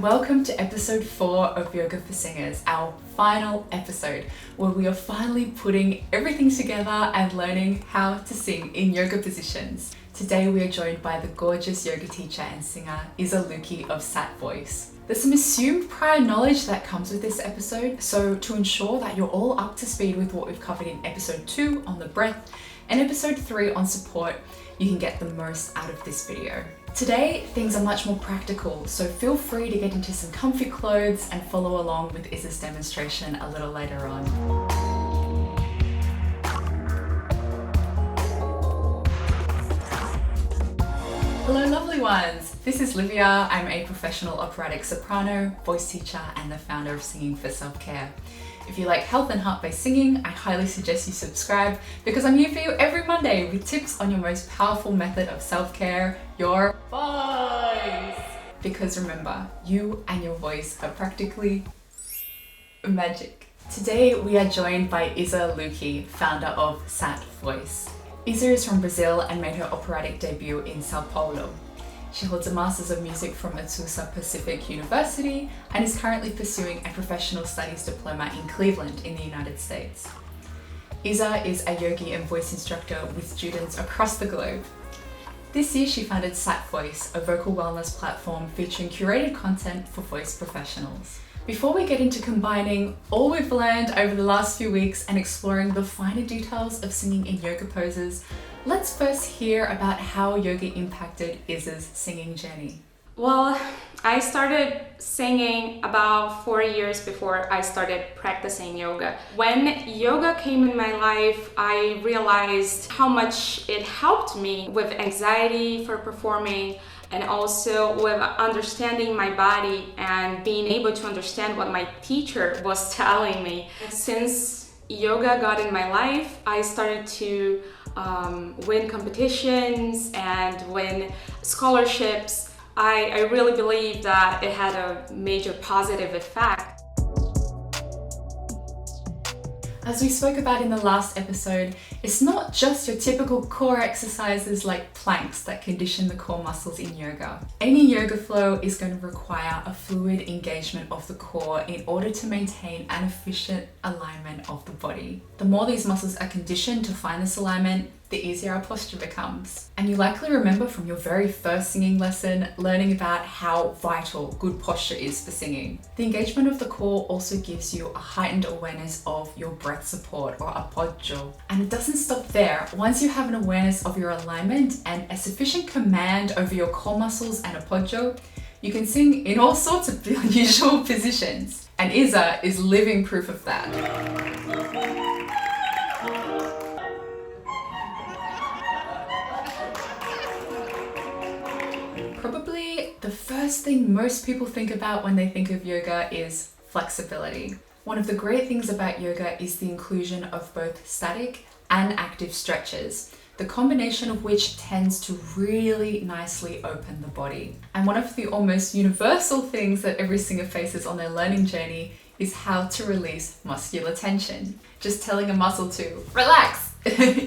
and welcome to episode 4 of Yoga for Singers, our final episode, where we are finally putting everything together and learning how to sing in yoga positions. Today we are joined by the gorgeous yoga teacher and singer Isa Luchi of Sat Voice. There's some assumed prior knowledge that comes with this episode, so to ensure that you're all up to speed with what we've covered in episode 2 on the breath and episode 3 on support, you can get the most out of this video. Today, things are much more practical, so feel free to get into some comfy clothes and follow along with Isa's demonstration a little later on. Hello lovely ones! This is Livia. I'm a professional operatic soprano, voice teacher, and the founder of Singing for Self-Care. If you like health and heart-based singing, I highly suggest you subscribe because I'm here for you every Monday with tips on your most powerful method of self-care, your voice. Because remember, you and your voice are practically magic. Today we are joined by Isa Luchi, founder of Sat Voice. Isa is from Brazil and made her operatic debut in Sao Paulo. She holds a Masters of Music from Azusa Pacific University and is currently pursuing a professional studies diploma in Cleveland in the United States. Isa is a yogi and voice instructor with students across the globe. This year she founded Sat Voice, a vocal wellness platform featuring curated content for voice professionals. Before we get into combining all we've learned over the last few weeks and exploring the finer details of singing in yoga poses, let's first hear about how yoga impacted Isa's singing journey. Well, I started singing about 4 years before I started practicing yoga. When yoga came in my life, I realized how much it helped me with anxiety for performing and also with understanding my body and being able to understand what my teacher was telling me. Since yoga got in my life, I started to win competitions and win scholarships. I really believe that it had a major positive effect. As we spoke about in the last episode, it's not just your typical core exercises like planks that condition the core muscles in yoga. Any yoga flow is going to require a fluid engagement of the core in order to maintain an efficient alignment of the body. The more these muscles are conditioned to find this alignment, the easier our posture becomes. And you likely remember from your very first singing lesson learning about how vital good posture is for singing. The engagement of the core also gives you a heightened awareness of your breath support or appoggio. And it doesn't stop there. Once you have an awareness of your alignment and a sufficient command over your core muscles and appoggio, you can sing in all sorts of unusual positions. And Isa is living proof of that. Probably the first thing most people think about when they think of yoga is flexibility. One of the great things about yoga is the inclusion of both static and active stretches, the combination of which tends to really nicely open the body. And one of the almost universal things that every singer faces on their learning journey is how to release muscular tension. Just telling a muscle to relax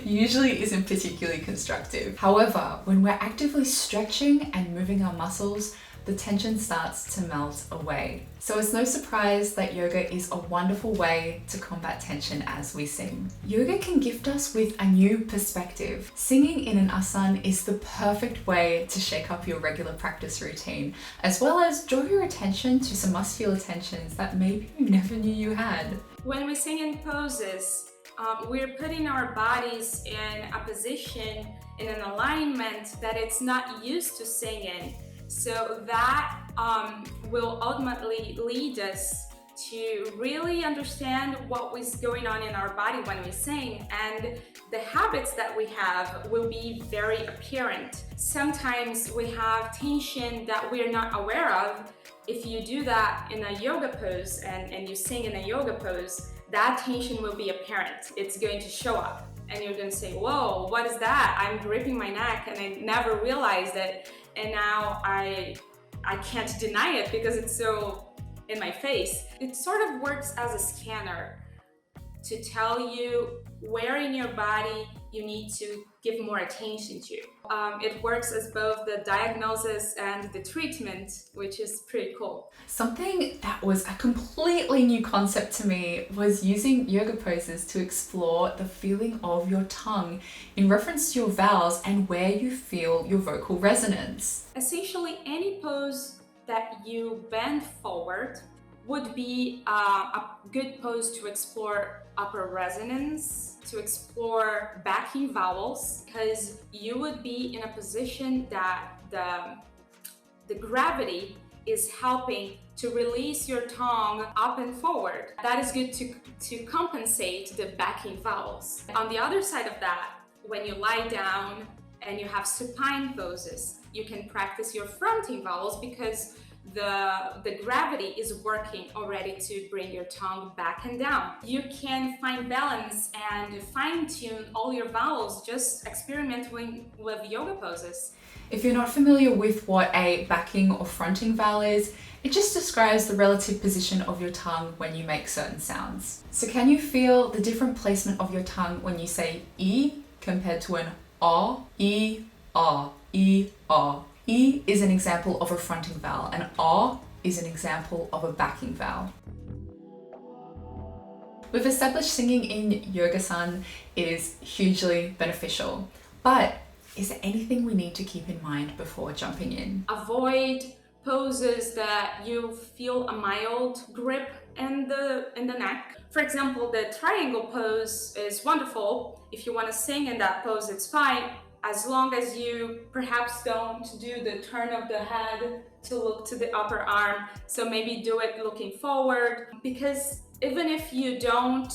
usually isn't particularly constructive. However, when we're actively stretching and moving our muscles, the tension starts to melt away. So it's no surprise that yoga is a wonderful way to combat tension as we sing. Yoga can gift us with a new perspective. Singing in an asana is the perfect way to shake up your regular practice routine, as well as draw your attention to some muscular tensions that maybe you never knew you had. When we sing in poses, we're putting our bodies in a position, in an alignment that it's not used to sing in. So that will ultimately lead us to really understand what is going on in our body when we sing, and the habits that we have will be very apparent. Sometimes we have tension that we're not aware of. If you do that in a yoga pose and you sing in a yoga pose, that tension will be apparent. It's going to show up and you're going to say, whoa, what is that? I'm gripping my neck and I never realized it. And now I can't deny it because it's so in my face. It sort of works as a scanner to tell you where in your body you need to give more attention to. It works as both the diagnosis and the treatment, which is pretty cool. Something that was a completely new concept to me was using yoga poses to explore the feeling of your tongue in reference to your vowels and where you feel your vocal resonance. Essentially, any pose that you bend forward would be a good pose to explore upper resonance, to explore backing vowels, because you would be in a position that the gravity is helping to release your tongue up and forward. That is good to compensate the backing vowels. On the other side of that, when you lie down and you have supine poses, you can practice your fronting vowels because the gravity is working already to bring your tongue back and down. You can find balance and fine-tune all your vowels just experimenting with yoga poses. If you're not familiar with what a backing or fronting vowel is, it just describes the relative position of your tongue when you make certain sounds. So can you feel the different placement of your tongue when you say E compared to an O? E, O, E, O. E is an example of a fronting vowel, and O is an example of a backing vowel. We've established singing in yoga-san is hugely beneficial, but is there anything we need to keep in mind before jumping in? Avoid poses that you feel a mild grip in the neck. For example, the triangle pose is wonderful. If you want to sing in that pose, it's fine, as long as you perhaps don't do the turn of the head to look to the upper arm. So maybe do it looking forward, because even if you don't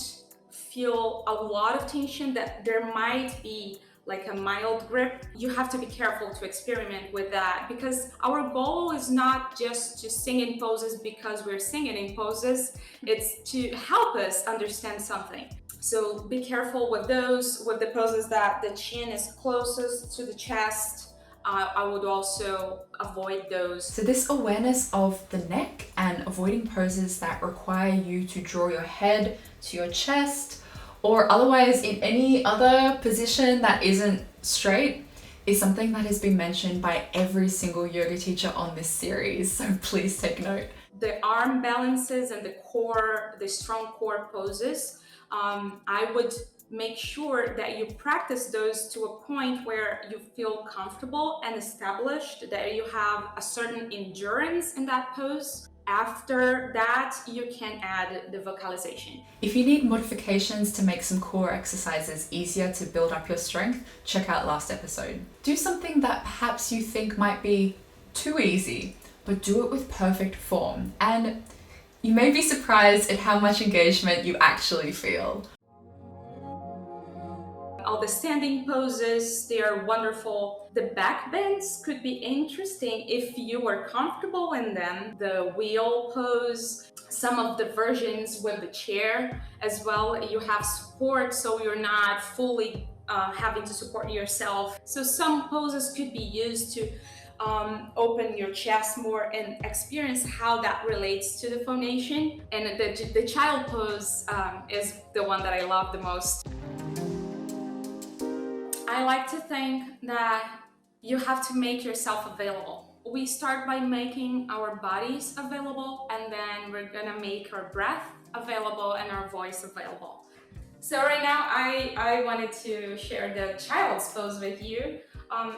feel a lot of tension, that there might be like a mild grip, you have to be careful to experiment with that, because our goal is not just to sing in poses because we're singing in poses, it's to help us understand something. So be careful with those, with the poses that the chin is closest to the chest. I would also avoid those. So this awareness of the neck and avoiding poses that require you to draw your head to your chest or otherwise in any other position that isn't straight is something that has been mentioned by every single yoga teacher on this series. So please take note. The arm balances and the core, the strong core poses, I would make sure that you practice those to a point where you feel comfortable and established, that you have a certain endurance in that pose. After that, you can add the vocalization. If you need modifications to make some core exercises easier to build up your strength, check out last episode. Do something that perhaps you think might be too easy, but do it with perfect form. And you may be surprised at how much engagement you actually feel. All the standing poses, they are wonderful. The back bends could be interesting if you were comfortable in them. The wheel pose, some of the versions with the chair as well, you have support so you're not fully having to support yourself. So some poses could be used to open your chest more and experience how that relates to the phonation. And the child pose is the one that I love the most. I like to think that you have to make yourself available. We start by making our bodies available, and then we're gonna make our breath available and our voice available. So right now I wanted to share the child's pose with you.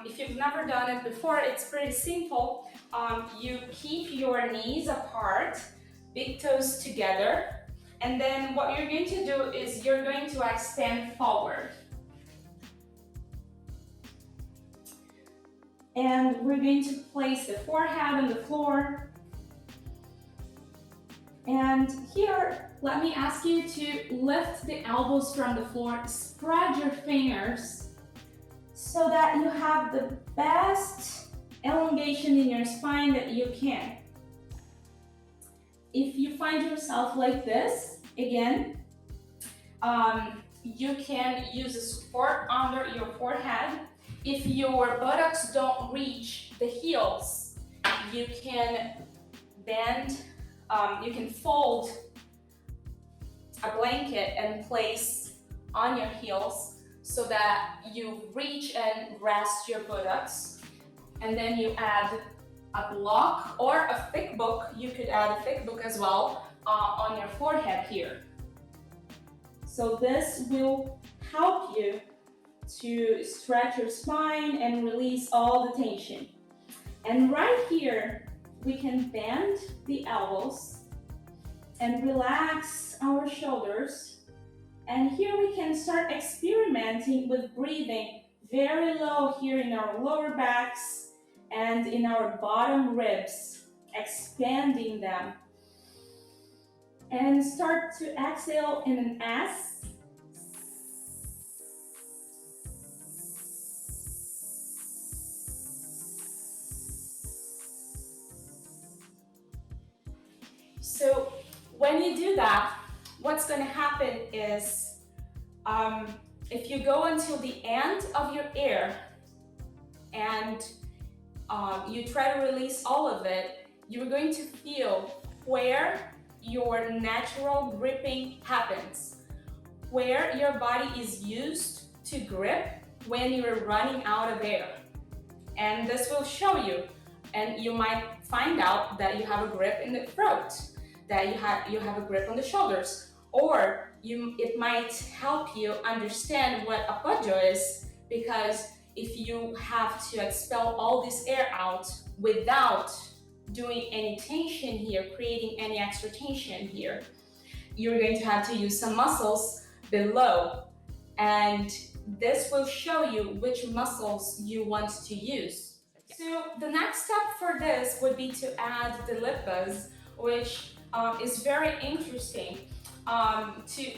If you've never done it before, it's pretty simple. You keep your knees apart, big toes together, and then what you're going to do is you're going to extend forward. And we're going to place the forehead on the floor. And here, let me ask you to lift the elbows from the floor, spread your fingers so that you have the best elongation in your spine that you can. If you find yourself like this, again, you can use a support under your forehead. If your buttocks don't reach the heels, you can bend, you can fold a blanket and place on your heels so that you reach and rest your buttocks. And then you add a block or a thick book. You could add a thick book as well on your forehead here. So this will help you to stretch your spine and release all the tension. And right here, we can bend the elbows and relax our shoulders. And here we can start experimenting with breathing very low here in our lower backs and in our bottom ribs, expanding them. And start to exhale in an S. So when you do that, what's going to happen is if you go until the end of your air and you try to release all of it, you're going to feel where your natural gripping happens, where your body is used to grip when you're running out of air. And this will show you, and you might find out that you have a grip in the throat, that you have a grip on the shoulders, or it might help you understand what apoggio is, because if you have to expel all this air out without doing any tension here, creating any extra tension here, you're going to have to use some muscles below, and this will show you which muscles you want to use. So the next step for this would be to add the lippas, which is very interesting to,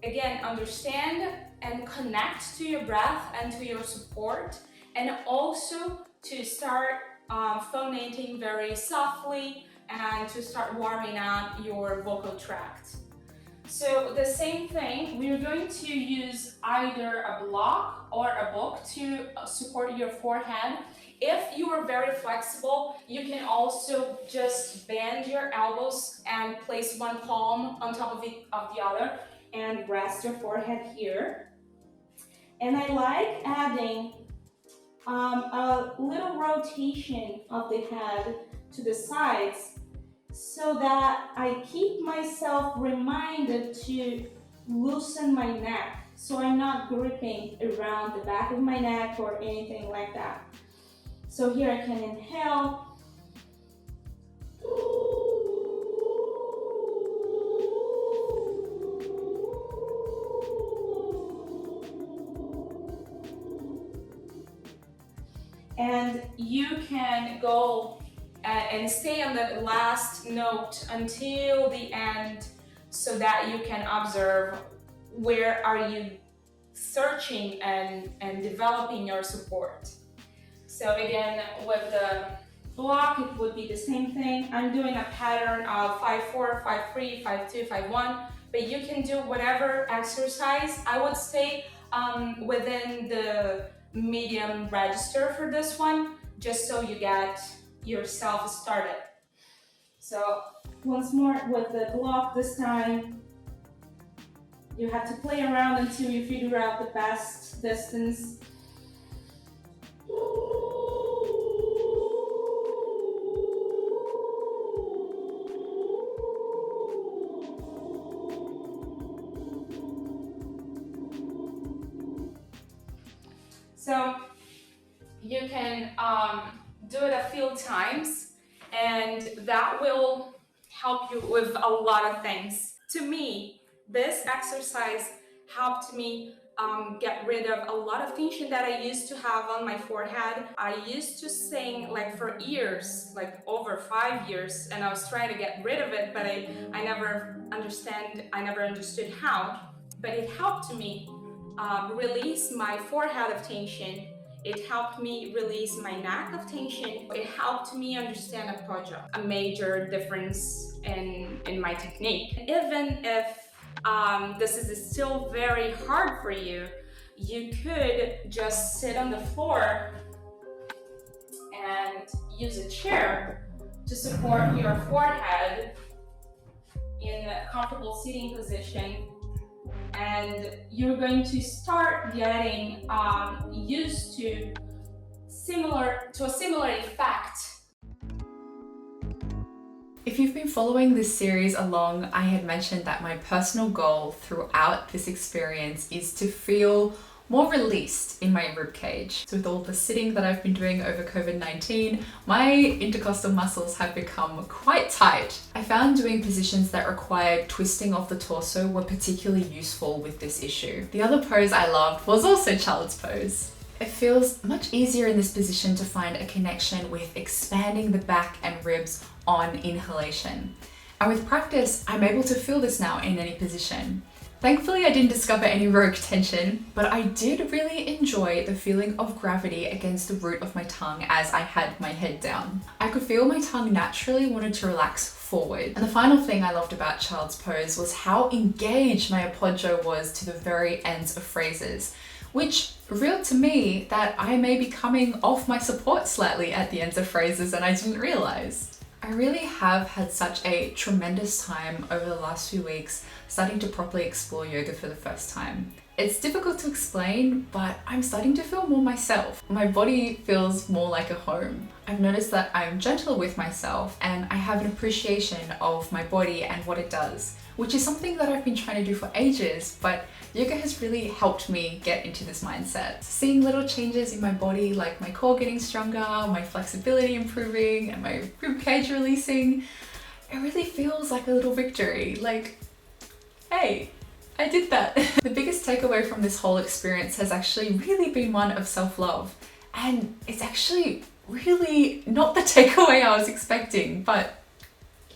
again, understand and connect to your breath and to your support, and also to start phonating very softly and to start warming up your vocal tract. So the same thing, we're going to use either a block or a book to support your forehead. If you are very flexible, you can also just bend your elbows and place one palm on top of the other and rest your forehead here. And I like adding a little rotation of the head to the sides so that I keep myself reminded to loosen my neck, so I'm not gripping around the back of my neck or anything like that. So here I can inhale. And you can go and stay on the last note until the end so that you can observe where are you searching and developing your support. So again, with the block, it would be the same thing. I'm doing a pattern of 5-4, 5-3, 5-2, 5-1, but you can do whatever exercise. I would stay within the medium register for this one, just so you get yourself started. So once more with the block this time, you have to play around until you figure out the best distance. So you can do it a few times, and that will help you with a lot of things. To me, this exercise helped me get rid of a lot of tension that I used to have on my forehead. I used to sing like for years, like over 5 years, and I was trying to get rid of it, but I never understood how. But it helped me release my forehead of tension. It helped me release my neck of tension. It helped me understand apoggio, a major difference in my technique. Even if this is still very hard for you, you could just sit on the floor and use a chair to support your forehead in a comfortable sitting position and you're going to start getting used to a similar effect. If you've been following this series along, I had mentioned that my personal goal throughout this experience is to feel more released in my ribcage. So with all the sitting that I've been doing over COVID-19, my intercostal muscles have become quite tight. I found doing positions that required twisting of the torso were particularly useful with this issue. The other pose I loved was also child's pose. It feels much easier in this position to find a connection with expanding the back and ribs on inhalation. And with practice, I'm able to feel this now in any position. Thankfully, I didn't discover any rogue tension, but I did really enjoy the feeling of gravity against the root of my tongue as I had my head down. I could feel my tongue naturally wanted to relax forward. And the final thing I loved about child's pose was how engaged my appoggio was to the very ends of phrases, which revealed to me that I may be coming off my support slightly at the ends of phrases and I didn't realize. I really have had such a tremendous time over the last few weeks starting to properly explore yoga for the first time. It's difficult to explain, but I'm starting to feel more myself. My body feels more like a home. I've noticed that I'm gentle with myself and I have an appreciation of my body and what it does, which is something that I've been trying to do for ages, but yoga has really helped me get into this mindset. Seeing little changes in my body, like my core getting stronger, my flexibility improving, and my ribcage releasing, it really feels like a little victory. Like, hey, I did that. The biggest takeaway from this whole experience has actually really been one of self-love. And it's actually really not the takeaway I was expecting, but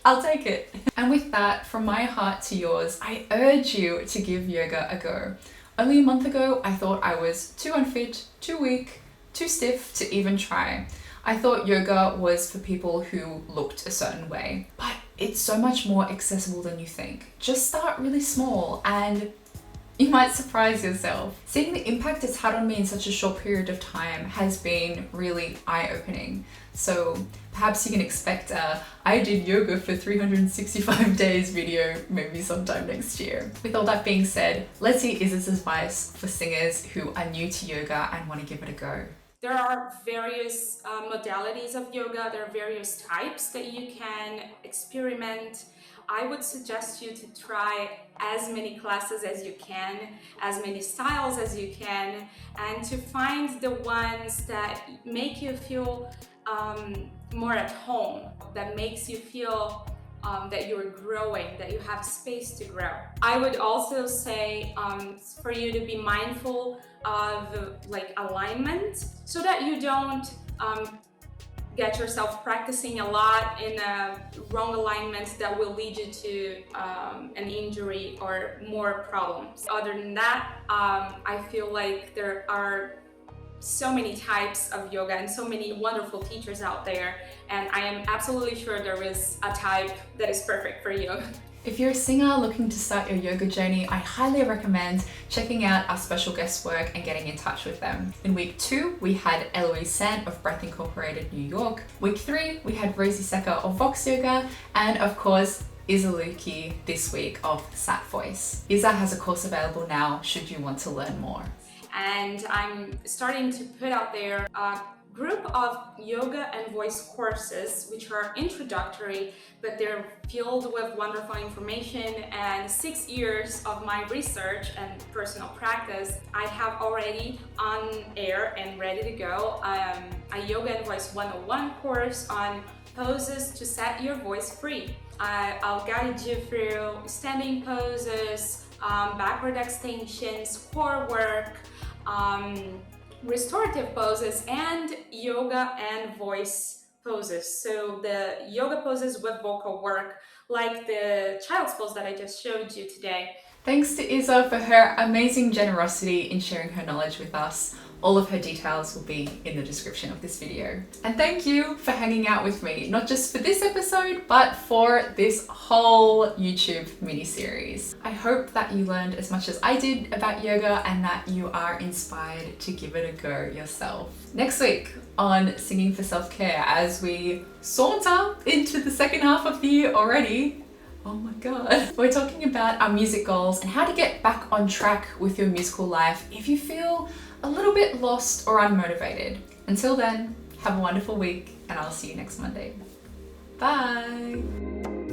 I'll take it. And with that, from my heart to yours, I urge you to give yoga a go. Only a month ago, I thought I was too unfit, too weak, too stiff to even try. I thought yoga was for people who looked a certain way, but it's so much more accessible than you think. Just start really small and you might surprise yourself. Seeing the impact it's had on me in such a short period of time has been really eye-opening. So perhaps you can expect a I did yoga for 365 days video maybe sometime next year. With all that being said, let's hear Isa's advice for singers who are new to yoga and want to give it a go. There are various modalities of yoga. There are various types that you can experiment. I would suggest you to try as many classes as you can, as many styles as you can, and to find the ones that make you feel more at home, that makes you feel that you're growing, that you have space to grow. I would also say for you to be mindful of alignment, so that you don't get yourself practicing a lot in a wrong alignment that will lead you to an injury or more problems. Other than that, I feel like there are so many types of yoga and so many wonderful teachers out there, and I am absolutely sure there is a type that is perfect for you. If you're a singer looking to start your yoga journey, I highly recommend checking out our special guest work and getting in touch with them. In week 2, we had Eloise Sant of Breath Incorporated New York. Week 3, we had Rosie Secker of Vox Yoga, and of course, Isa Luchi this week of Sat Voice. Isa has a course available now should you want to learn more. And I'm starting to put out there a group of yoga and voice courses which are introductory, but they're filled with wonderful information and 6 years of my research and personal practice. I have already on air and ready to go a Yoga and Voice 101 course on poses to set your voice free. I'll guide you through standing poses, backward extensions, core work, restorative poses, and yoga and voice poses. So the yoga poses with vocal work, like the child's pose that I just showed you today. Thanks to Isa for her amazing generosity in sharing her knowledge with us. All of her details will be in the description of this video. And thank you for hanging out with me, not just for this episode, but for this whole YouTube mini-series. I hope that you learned as much as I did about yoga and that you are inspired to give it a go yourself. Next week on Singing for Self-Care, as we saunter into the second half of the year already, Oh my god. We're talking about our music goals and how to get back on track with your musical life if you feel a little bit lost or unmotivated. Until then, have a wonderful week and I'll see you next Monday. Bye!